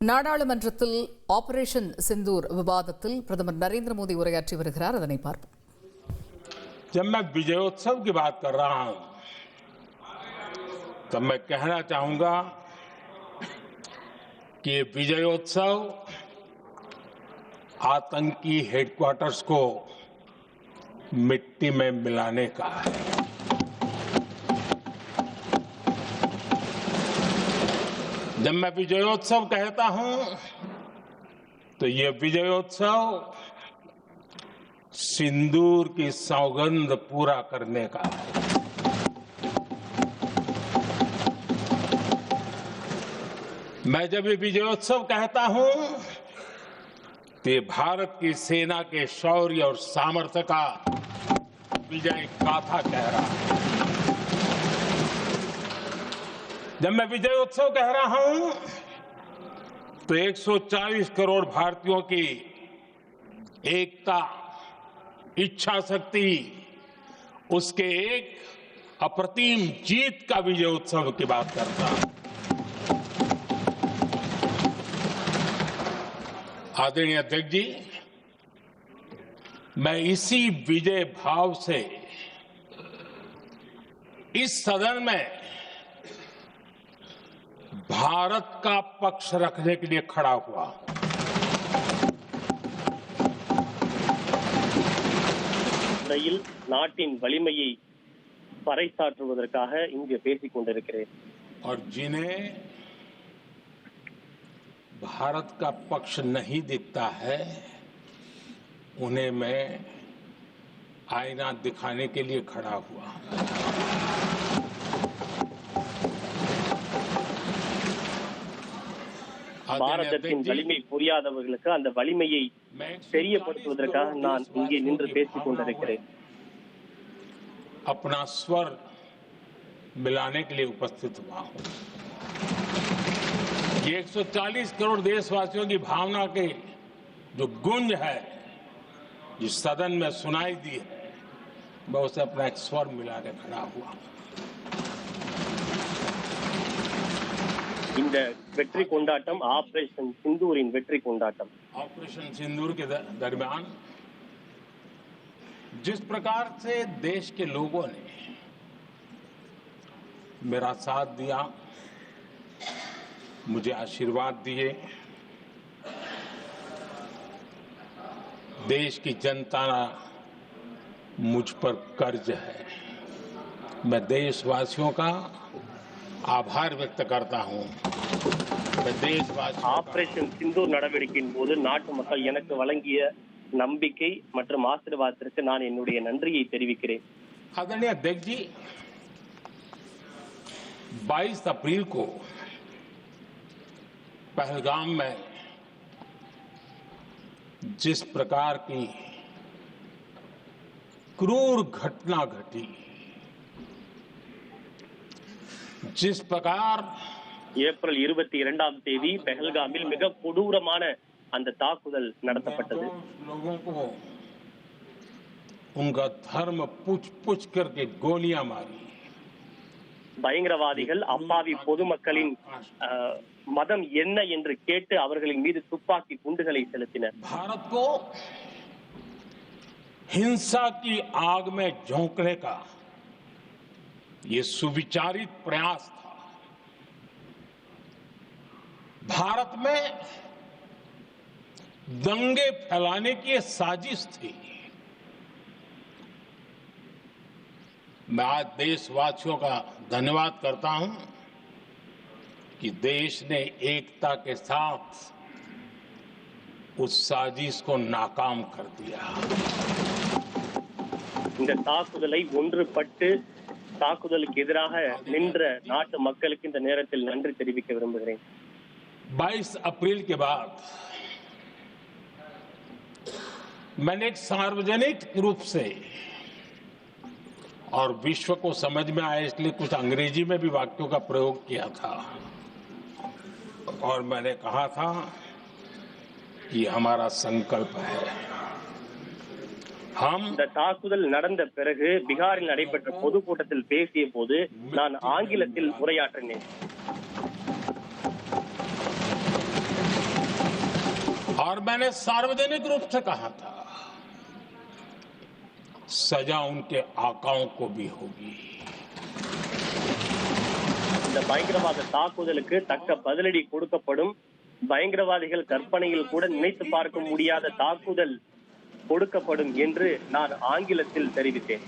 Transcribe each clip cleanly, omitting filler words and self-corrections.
நாடாளுமன்றத்தில் ஆபரேஷன் सिंदूर விவாதத்தில் பிரதமர் நரேந்திர மோடி உரையாற்றி வருகிறார். அதனை பார்ப்போம். जब मैं विजयोत्सव की बात कर रहा हूं तब मैं कहना चाहूंगा कि ये विजयोत्सव आतंकी हेडक्वार्टर्स को मिट्टी में मिलाने का है। जब मैं विजयोत्सव कहता हूं तो ये विजयोत्सव सिंदूर की सौगंध पूरा करने का है। मैं जब ये विजयोत्सव कहता हूं तो ये भारत की सेना के शौर्य और सामर्थ्य का विजय गाथा कह रहा है। जब मैं विजयोत्सव कह रहा हूं तो 140 करोड़ भारतीयों की एकता, इच्छा शक्ति, उसके एक अप्रतिम जीत का विजयोत्सव की बात करता हूं। आदरणीय अध्यक्ष जी, मैं इसी विजय भाव से इस सदन में भारत का पक्ष रखने के लिए खड़ा हुआ। நாட்டின் வலிமையை பறைசாற்றுவதற்காக இங்கு பேசிக் கொண்டிருக்கிறேன். और जिन्हें भारत का पक्ष नहीं दिखता है उन्हें मैं आईना दिखाने के लिए खड़ा हुआ। பாரதத்தின் வலிமை புரியாதவர்களுக்கு அந்த வலிமையை தெரியப்படுத்துவதற்காக நான் இங்கே நின்று பேசிக் கொண்டிருக்கிறேன். अपना स्वर मिलाने के लिए उपस्थित हुआ हूं। ये 140 करोड़ देशवासियों की भावना के जो गुंज है, जिस सदन में सुनाई दी है, मैं उसे अपना एक स्वर मिलाने खड़ा हुआ। இந்த வெற்றி கொண்டாட்டம் ஆபரேஷன் சிந்தூரின் வெற்றி கொண்டாட்டம். ऑपरेशन सिंदूर के दरमियान जिस प्रकार से देश के लोगों ने मेरा साथ दिया, मुझे आशीर्वाद दिए, देश की जनता मुझ पर कर्ज है। मैं देशवासियों का आभार व्यक्त करता हूं। ஆபரேஷன் சிந்தூர் நடவடிக்கையின் போது நாட்டு மக்கள் எனக்கு வழங்கிய நம்பிக்கை மற்றும் ஆசீர்வாதத்திற்கு நான் என்னுடைய நன்றியை தெரிவிக்கிறேன். आदरणीय अध्यक्ष जी, 22 अप्रैल को पहलगाम में जिस प्रकार की क्रूर घटना घटी, जिस प्रकार ஏப்ரல் 22ஆம் தேதி பெஹல்காமில் மிக கொடூரமான அந்த தாக்குதல் நடத்தப்பட்டது. लोगों को उनका धर्म पूछ करके गोलियां मारी. பயங்கரவாதிகள் அப்பாவி பொதுமக்களின் மதம் என்ன என்று கேட்டு அவர்களின் மீது துப்பாக்கி குண்டுகளை செலுத்தினர். भारत को हिंसा की आग में झोंकने का ये सुविचारित प्रयास था. भारत में दंगे फैलाने की ये साजिश थी. मैं आज देशवासियों का धन्यवाद करता हूं कि देश ने एकता के साथ उस साजिश को नाकाम कर दिया. இந்த தாக்குதலை ஒன்றுபட்டு தாக்குதலுக்கு எதிராக நின்ற நாட்டு மக்களுக்கு இந்த நேரத்தில் நன்றி தெரிவிக்க விரும்புகிறேன். 22 अप्रैल के बाद मैंने एक सार्वजनिक रूप से और विश्व को समझ में आए इसलिए कुछ अंग्रेजी में भी वाक्यों का प्रयोग किया था और मैंने कहा था कि हमारा संकल्प है. இந்த தாக்குதல் நடந்த பிறகு பீகாரில் நடைபெற்ற பொதுக்கூட்டத்தில் பேசிய போது நான் ஆங்கிலத்தில் உரையாற்றினேன். और मैंने सार्वजनिक रूप से कहा था, सजा उनके आकाओं को भी होगी। இந்த பயங்கரவாத தாக்குதலுக்கு தக்க பதிலடி கொடுக்கப்படும். பயங்கரவாதிகள் கற்பனையில் கூட நினைத்து பார்க்க முடியாத தாக்குதல் கொடுக்கப்படும் என்று நான் ஆங்கிலத்தில் தெரிவித்தேன்.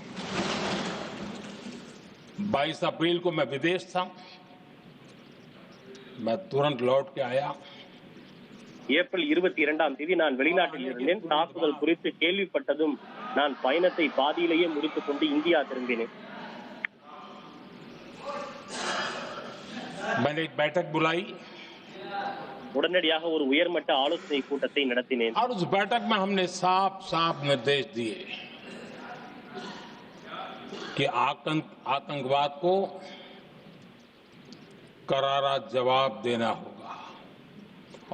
22 अप्रैल को मैं विदेश था, मैं तुरंत लौट के आया। ஏப்ரல் 22ஆம் தேதி நான் வெளிநாட்டில் இருந்தேன். தாக்குதல் குறித்து கேள்விப்பட்டதும் நான் பயணத்தை பாதியிலேயே முடித்துக் கொண்டு இந்தியா திரும்பினேன். मैंने एक बैठक बुलाई உடனடியாக ஒரு உயர்மட்ட ஆலோசனை கூட்டத்தை நடத்தினேன். और उस बैठक में हमने साफ साफ निर्देश दिए कि आतंकवाद को करारा जवाब देना होगा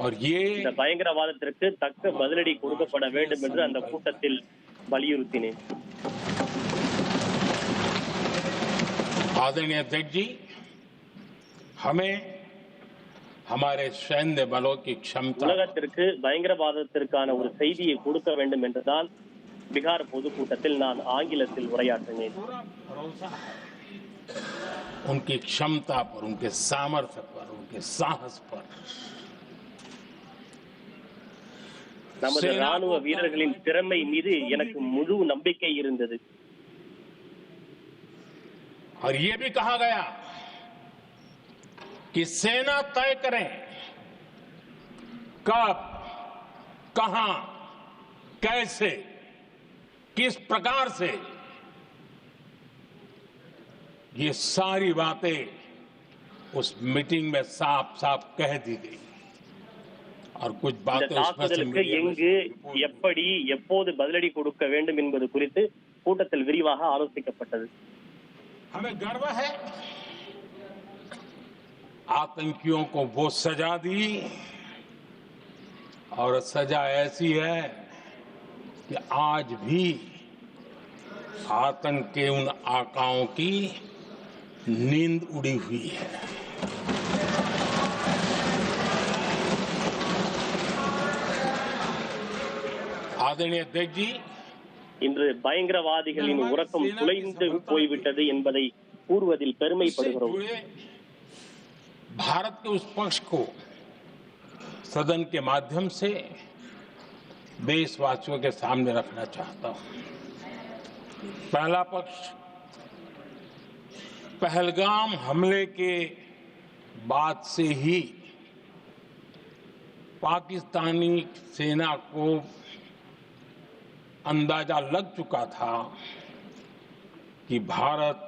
और ये இந்த பயங்கரவாதத்திற்கு தக்க பதிலடி கொடுக்கப்பட வேண்டும் என்று அந்த கூட்டத்தில் வலியுறுத்தினேன். आदरणीय अध्यक्ष जी, हमें हमारे सैन्य बलों की क्षमता உலகத்திற்கு பயங்கரவாதத்திற்கான ஒரு செய்தியை கொடுக்க வேண்டும் என்றுதான் பீகார் பொதுக்கூட்டத்தில் நான் ஆங்கிலத்தில் உரையாற்றினேன். पूरा भरोसा है उनकी क्षमता पर, उनके सामर्थ्य पर, उनके साहस पर। நமது ராணுவ வீரர்களின் திறமை மீது எனக்கு முழு நம்பிக்கை இருந்தது. और ये भी कहा गया कि सेना तय करें कब, कहां, कैसे, किस प्रकार से, ये सारी बातें उस मीटिंग में साफ साफ कह दी गई और कुछ இந்த बातें उसमें से தாக்குதலுக்கு எங்கு, எப்படி, எப்போது பதிலடி கொடுக்க வேண்டும் என்பது குறித்து கூட்டத்தில் விரிவாக ஆலோசிக்கப்பட்டது. हमें गर्व है आतंकियों को वो सजा दी और सजा ऐसी है कि आज भी आतंक के उन आकाओं की नींद उड़ी हुई है। आदरणीय अध्यक्ष जी, இன்று பயங்கரவாதிகளின் உறக்கம் குலைந்து போய்விட்டது என்பதை கூறுவதில் பெருமைப்படுகிறோம். भारत के उस पक्ष को सदन के माध्यम से देशवासियों के सामने रखना चाहता हूं। पहला पक्ष पहलगाम हमले के बाद से ही पाकिस्तानी सेना को अंदाजा लग चुका था कि भारत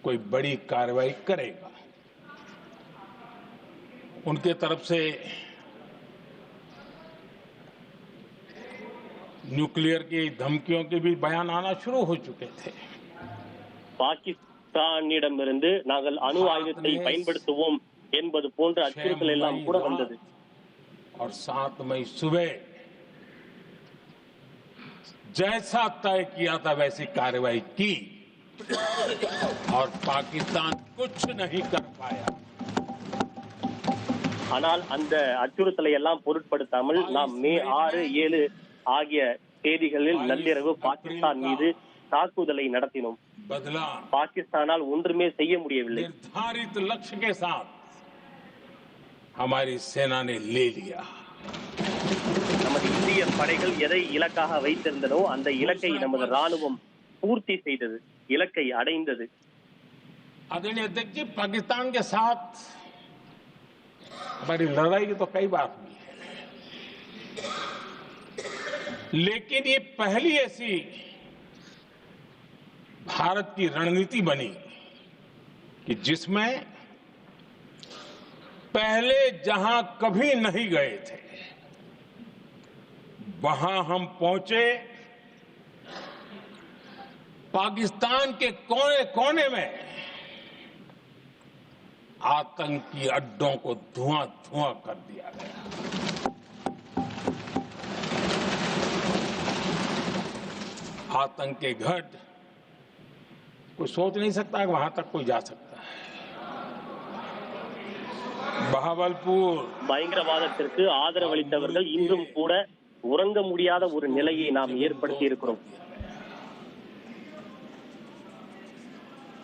कोई बड़ी कार्रवाई करेगा। उनके तरफ से न्यूक्लियर की धमकियों के भी बयान आना शुरू हो चुके थे। பாகிஸ்தானிடமிருந்து நாங்கள் அணு ஆயுதத்தை பயன்படுத்துவோம் என்பது போன்ற அச்சுறுத்தல் எல்லாம் கூட வந்தது. और 7 मई सुबह जैसा तय किया था वैसी कार्रवाई की और पाकिस्तान कुछ नहीं कर पाया। ஆனால் அந்த அச்சுறுத்தலை எல்லாம் பொருட்படுத்தாமல் நாம் மே 6, 7 ஆகிய தேதிகளில் நள்ளிரவு பாகிஸ்தான் மீது தாக்குதலை நடத்தினோம். बदला பாகிஸ்தானால் ஒன்றுமே செய்ய முடியவில்லை. निर्धारित लक्ष्य के साथ हमारी सेना ने ले लिया। நமது இந்திய படைகள் எதை இலக்காக வைத்திருந்தனோ அந்த இலக்கை நமது ராணுவம் பூர்த்தி செய்தது, இலக்கை அடைந்தது. आदरणीय अध्यक्ष जी, पाकिस्तान के साथ हमारी लड़ाई तो कई बार हुई है, लेकिन ये पहली ऐसी भारत की रणनीति बनी कि जिसमें पहले जहां कभी नहीं गए थे वहां हम पहुंचे, पाकिस्तान के कोने कोने में आतंकी अड्डों को धुआं धुआं कर दिया गया। आतंक के गढ़ कोई सोच नहीं सकता कि वहां तक कोई जा सकता है। बहावलपुर பயங்கரவாதத்திற்கு ஆதரவளித்தவர்கள் இன்றும் கூட உறங்க முடியாத ஒரு நிலையை நாம் ஏற்படுத்தி இருக்கிறோம்.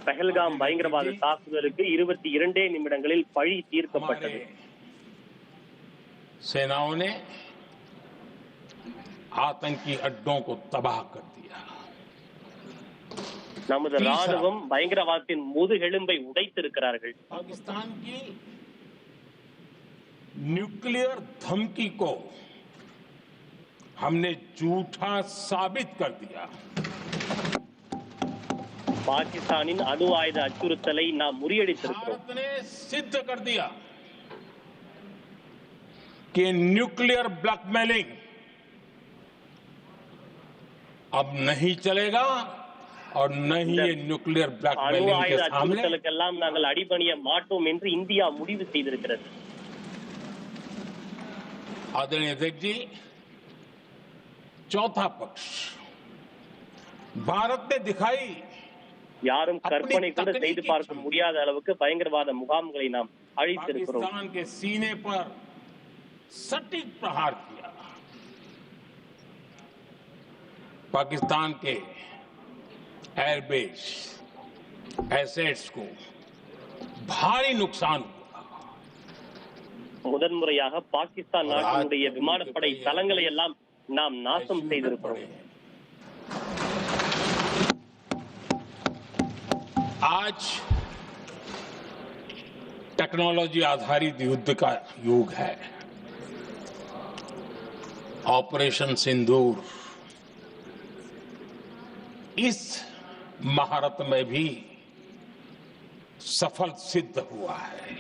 பஹல்காம் பயங்கரவாத தாக்குதலுக்கு 22 நிமிடங்களில் பழி தீர்க்கப்பட்டது. सेनाओं ने आतंकी अड्डों को तबाह कर दिया. நமது ராணுவம் பயங்கரவாதத்தின் முதுகெலும்பை உடைத்திருக்கிறார்கள். पाकिस्तान की न्यूक्लियर धमकी को हमने झूठा साबित कर दिया. பாகிஸ்தானின் அணு ஆயுத அச்சுறுத்தலை நாம் முறியடித்திருக்கிறோம். भारत ने सिद्ध कर दिया कि न्यूक्लियर ब्लैकमेलिंग अब नहीं चलेगा और नहीं ये न्यूक्लियर அணு ब्लैकमेलिंग के ஆயுத सामने அச்சுறுத்தலுக்கெல்லாம் நாங்கள் அடிபணிய மாட்டோம் என்று இந்தியா முடிவு செய்திருக்கிறது. आदरणीय अध्यक्ष जी, चौथा पक्ष भारत ने दिखाई யாரும் கற்பனை கூட செய்து பார்க்க முடியாத அளவுக்கு பயங்கரவாத முகாம்களை நாம் அழித்திருக்கிறோம். पाकिस्तान के सीने पर सटीक प्रहार किया. पाकिस्तान के एयरबेस एसेट्स को भारी नुकसान हुआ. முதன்முறையாக பாகிஸ்தான் நாட்டினுடைய விமானப்படை தளங்களை எல்லாம் நாம் நாசம் செய்திருக்கிறோம். आज टेक्नोलॉजी आधारित युद्ध का युग है. ऑपरेशन सिंदूर इस महारत में भी सफल सिद्ध हुआ है.